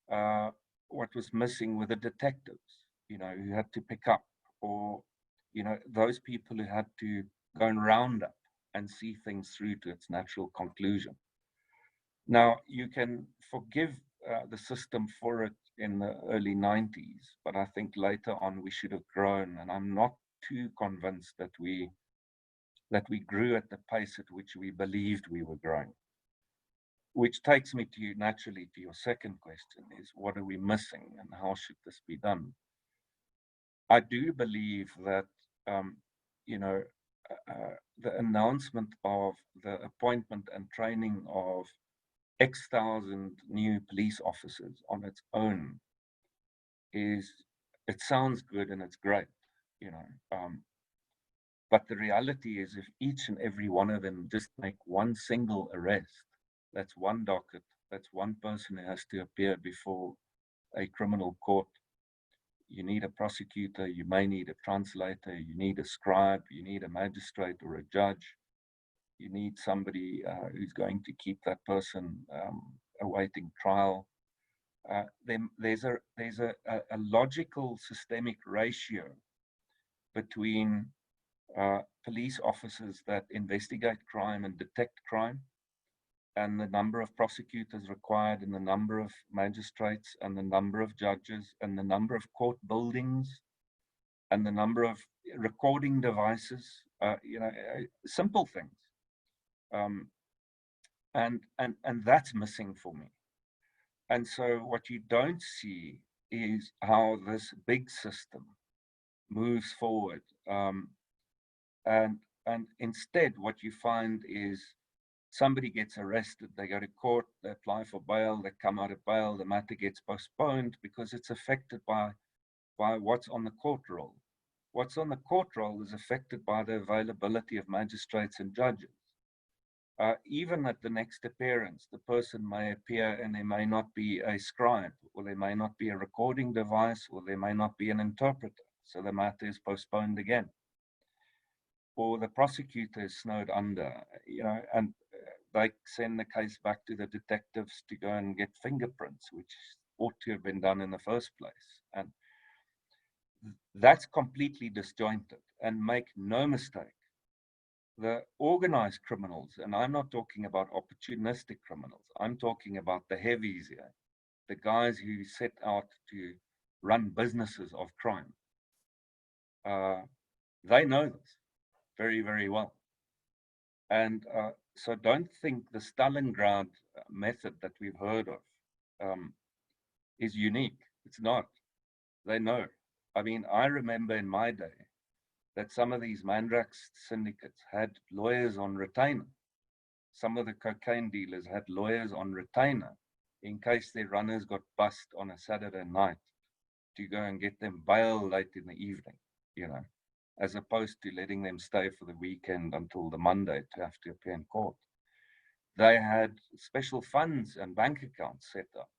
what was missing were the detectives, you know, who had to pick up, or, you know, those people who had to go and round up and see things through to its natural conclusion. Now, you can forgive the system for it in the early 90s, but I think later on we should have grown, and I'm not too convinced that we grew at the pace at which we believed we were growing. Which takes me to naturally to your second question, is what are we missing and how should this be done? I do believe that, you know, the announcement of the appointment and training of X thousand new police officers on its own it sounds good and it's great, you know. But the reality is, if each and every one of them just make one single arrest, that's one docket, that's one person who has to appear before a criminal court. You need a prosecutor, you may need a translator, you need a scribe, you need a magistrate or a judge. You need somebody who's going to keep that person awaiting trial. Then there's a logical systemic ratio between police officers that investigate crime and detect crime, and the number of prosecutors required, and the number of magistrates, and the number of judges, and the number of court buildings, and the number of recording devices, you know, simple things. And that's missing for me. And so what you don't see is how this big system moves forward. And instead, what you find is somebody gets arrested, they go to court, they apply for bail, they come out of bail, the matter gets postponed because it's affected by what's on the court roll. What's on the court roll is affected by the availability of magistrates and judges. Even at the next appearance, the person may appear and there may not be a scribe, or there may not be a recording device, or there may not be an interpreter. So the matter is postponed again. Or the prosecutor is snowed under, you know, and they send the case back to the detectives to go and get fingerprints, which ought to have been done in the first place. And that's completely disjointed. And make no mistake, the organized criminals, and I'm not talking about opportunistic criminals, I'm talking about the heavies here, the guys who set out to run businesses of crime. They know this very, very well. And so don't think the Stalingrad method that we've heard of is unique. It's not. They know. I mean, I remember in my day that some of these Mandrax syndicates had lawyers on retainer. Some of the cocaine dealers had lawyers on retainer in case their runners got bust on a Saturday night to go and get them bail late in the evening, you know, as opposed to letting them stay for the weekend until the Monday to have to appear in court. They had special funds and bank accounts set up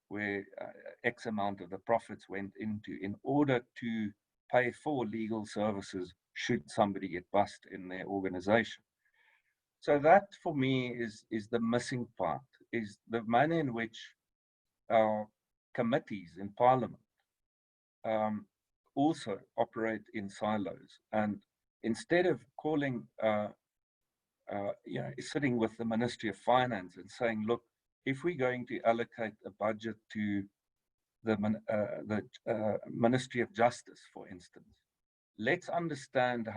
where X amount of the profits went into in order to pay for legal services should somebody get bust in their organization. So that for me is the missing part, is the manner in which our committees in Parliament also operate in silos. And instead of calling, you know, sitting with the Ministry of Finance and saying, look, if we're going to allocate a budget to the Ministry of Justice, for instance, let's understand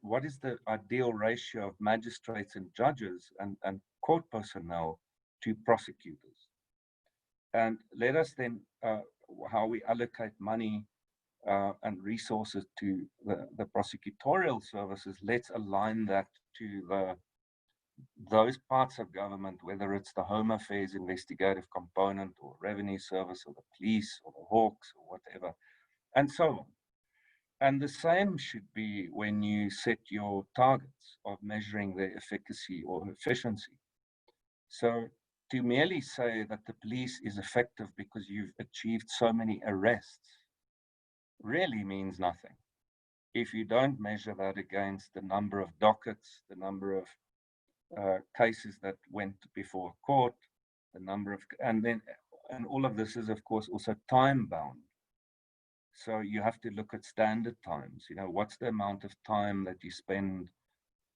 what is the ideal ratio of magistrates and judges and court personnel to prosecutors. And let us then, how we allocate money and resources to the prosecutorial services, let's align that to those parts of government, whether it's the Home Affairs investigative component or Revenue Service or the police or the Hawks or whatever, and so on. And the same should be when you set your targets of measuring their efficacy or efficiency. So to merely say that the police is effective because you've achieved so many arrests really means nothing if you don't measure that against the number of dockets, the number of cases that went before court, the number of, and all of this is of course also time bound. So you have to look at standard times. You know, what's the amount of time that you spend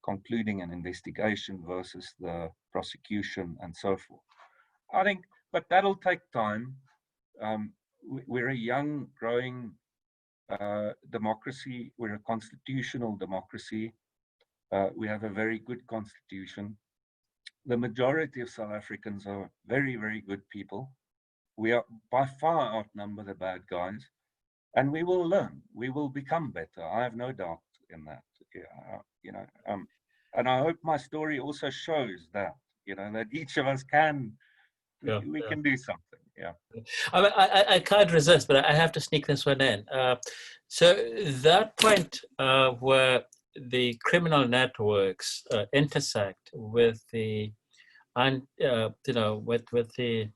concluding an investigation versus the prosecution and so forth. I think, but that'll take time. We're a young, growing democracy. We're a constitutional democracy. We have a very good constitution. The majority of South Africans are very, very good people. We are by far outnumber the bad guys. And we will learn. We will become better. I have no doubt in that. You know, and I hope my story also shows that, you know, that each of us can, we can do something. Yeah. I can't resist, but I have to sneak this one in. So that point where the criminal networks intersect with the, you know, with the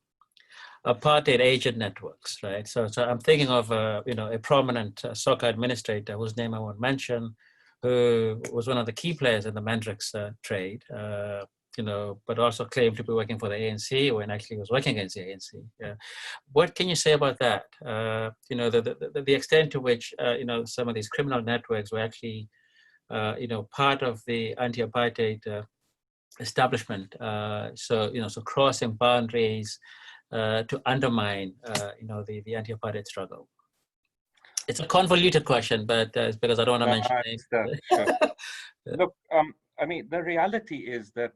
apartheid agent networks, right? So I'm thinking of you know, a prominent soccer administrator whose name I won't mention, who was one of the key players in the Mandrix trade, you know, but also claimed to be working for the ANC when actually was working against the ANC. What can you say about that? You know, the extent to which you know, some of these criminal networks were actually you know, part of the anti-apartheid establishment. So you know, so crossing boundaries to undermine, you know, the anti-apartheid struggle. It's a convoluted question, but it's because I don't want to mention names. Sure. Look, I mean, the reality is that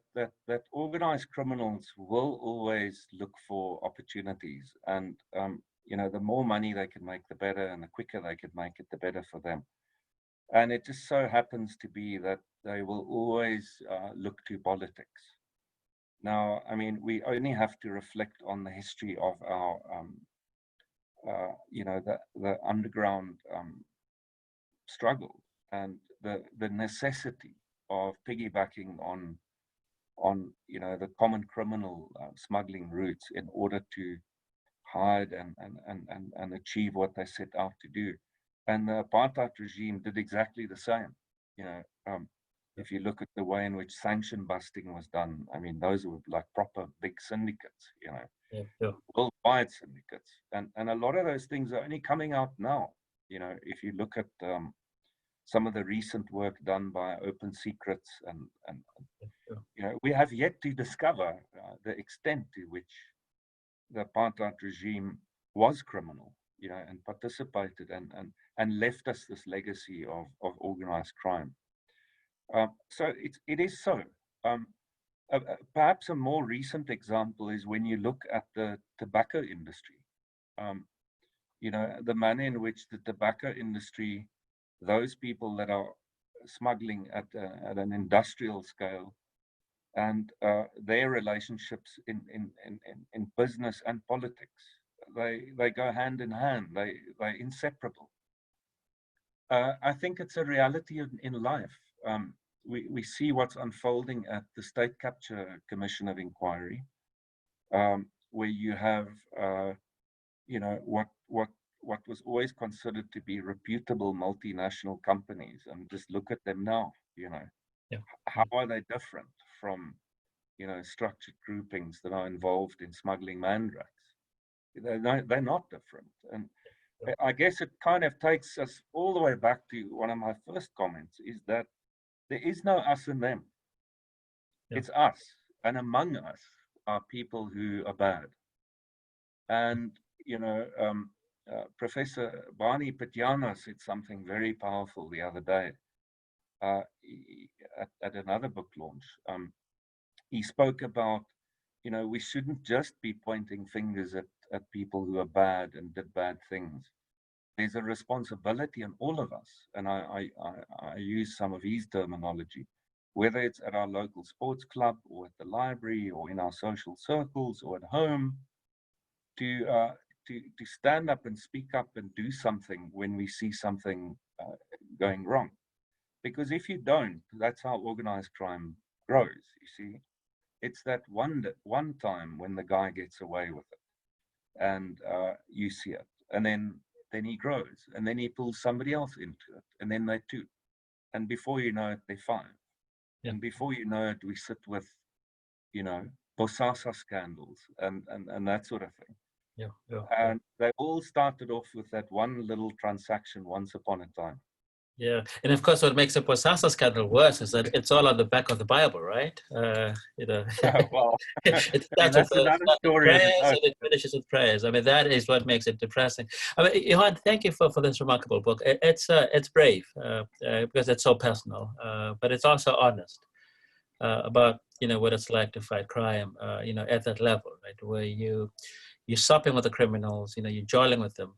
organized criminals will always look for opportunities, and you know, the more money they can make, the better, and the quicker they can make it, the better for them. And it just so happens to be that they will always look to politics. Now, I mean, we only have to reflect on the history of our, you know, the underground struggle and the necessity of piggybacking on you know, the common criminal smuggling routes in order to hide and achieve what they set out to do. And the apartheid regime did exactly the same. You know, if you look at the way in which sanction busting was done, I mean, those were like proper big syndicates, you know, worldwide syndicates. And a lot of those things are only coming out now. You know, if you look at some of the recent work done by Open Secrets and you know, we have yet to discover the extent to which the apartheid regime was criminal, you know, and participated and left us this legacy of organized crime. So it is so. Perhaps a more recent example is when you look at the tobacco industry. You know, the manner in which the tobacco industry, those people that are smuggling at an industrial scale, and their relationships in business and politics, they go hand in hand. They're inseparable. I think it's a reality in life. We see what's unfolding at the State Capture Commission of Inquiry, where you have, you know, what was always considered to be reputable multinational companies, and just look at them now. You know, how are they different from, you know, structured groupings that are involved in smuggling mandrax? They're not different. And I guess it kind of takes us all the way back to one of my first comments, is that there is no us and them. It's us, and among us are people who are bad. And, you know, Professor Barney Patiano said something very powerful the other day at another book launch. He spoke about, we shouldn't just be pointing fingers at people who are bad and did bad things. There's a responsibility on all of us, and I use some of his terminology, whether it's at our local sports club or at the library or in our social circles or at home, to stand up and speak up and do something when we see something going wrong. Because if you don't, that's how organized crime grows, you see. It's that one time when the guy gets away with it, and you see it, and then he grows, and then he pulls somebody else into it, and then they two, and before you know it, they're five. Yeah. And before you know it, we sit with, Bosasa scandals and that sort of thing. Yeah. And they all started off with that one little transaction once upon a time. Yeah, and of course, what makes the Bosasa scandal worse is that it's all on the back of the Bible, right? Well, it starts with another story, prayers and it finishes with prayers. I mean, that is what makes it depressing. I mean, Johann, thank you for this remarkable book. It's brave because it's so personal, but it's also honest about what it's like to fight crime, at that level, right, where you're supping with the criminals, you're joiling with them,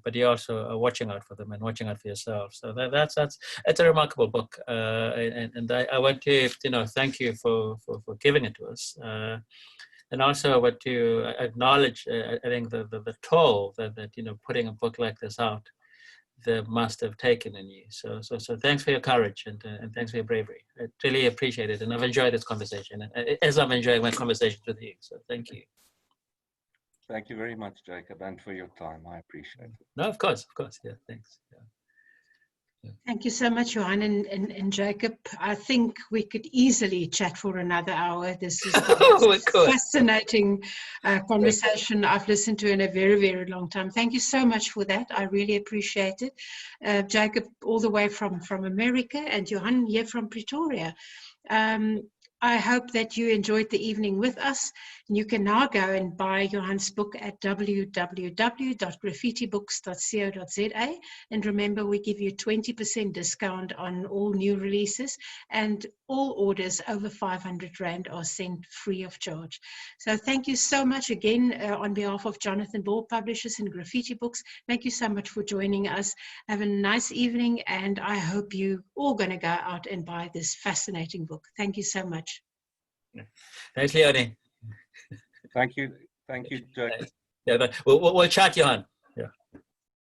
but you also are watching out for them and watching out for yourself. So it's a remarkable book, and I want to thank you for giving it to us, and also I want to acknowledge I think the toll that putting a book like this out that must have taken in you. So thanks for your courage and thanks for your bravery. I really appreciate it, and I've enjoyed this conversation, as I'm enjoying my conversations with you. So thank you. Thank you very much, Jacob, and for your time. I appreciate it. No, of course. Yeah, thanks. Yeah. Thank you so much, Johann and Jacob. I think we could easily chat for another hour. This is a fascinating conversation I've listened to in a very, very long time. Thank you so much for that. I really appreciate it. Jacob, all the way from America, and Johann here from Pretoria. I hope that you enjoyed the evening with us. And you can now go and buy Johann's book at www.graffitibooks.co.za. And remember, we give you 20% discount on all new releases, and all orders over 500 Rand are sent free of charge. So thank you so much again on behalf of Jonathan Ball Publishers and Graffiti Books. Thank you so much for joining us. Have a nice evening, and I hope you're all going to go out and buy this fascinating book. Thank you so much. Thanks, Leonie. Thank you, Jacob. Yeah, we'll chat, Johann.